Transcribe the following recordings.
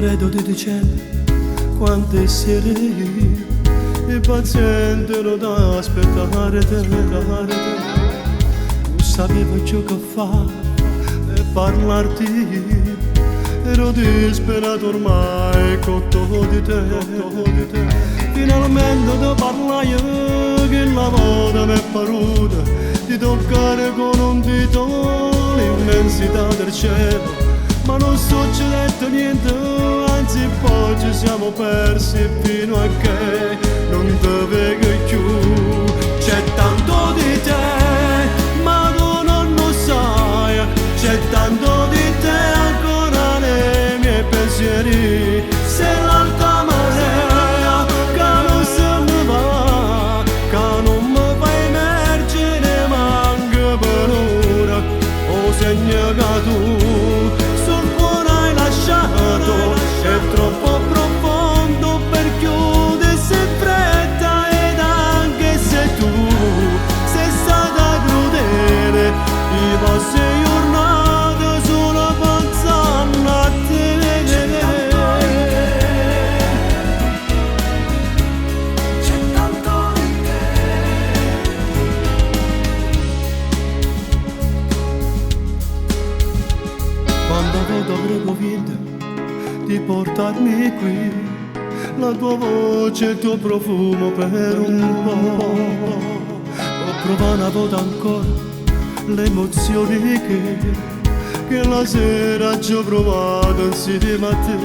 freddo di dicembre, quante sere il paziente non da aspettare te. Non sapevo ciò che fa e parlarti, ero disperato ormai cotto di te. Finalmente ti parlai che la volta mi è paruta di toccare con un dito l'immensità del cielo. Ma non succede niente, anzi poi ci siamo persi fino a che non ti vedo più. C'è tanto di te, ma tu non lo sai. C'è tanto di te ancora nei miei pensieri. Sei l'alta marea che non se ne va, che non mi fa emergere manca per ora. O segno che tu è troppo profondo per chiudersi in fretta, ed anche se tu sei stata crudele, i vostri giornate sono pensando a te. C'è tanto di te. Quando avrei convinto di portarmi qui, la tua voce e il tuo profumo per un po'. Ho provato una volta ancora le emozioni che la sera ci ho provato insieme a te.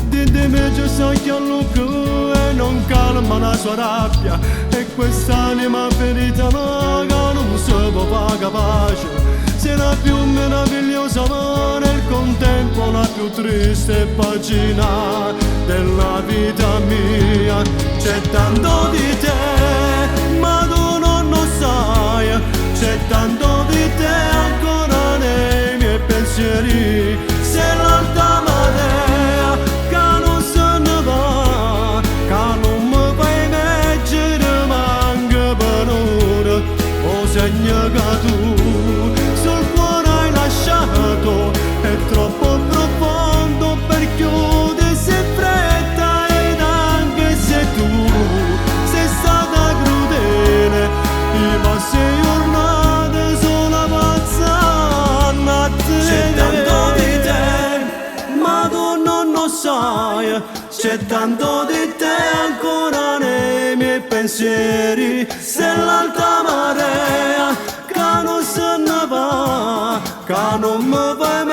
Di me ci sta chi allucco e non calma la sua rabbia, e quest'anima ferita ma che non si può fare capace. Sarà più meravigliosa ma nel contempo la più triste pagina della vita mia. C'è tanto di te, ma tu non lo sai. C'è tanto di te ancora nei miei pensieri. Sei l'alta marea che non se ne va, che non mi fai emergere manca per ora. O segno che tu è troppo profondo per chiudersi in fretta, ed anche se tu sei stata crudele, i vostri giornate sono passate a te. C'è tanto di te, ma tu non lo sai. C'è tanto di te ancora nei miei pensieri. Sei l'alta marea che non se ne va, che non mi fai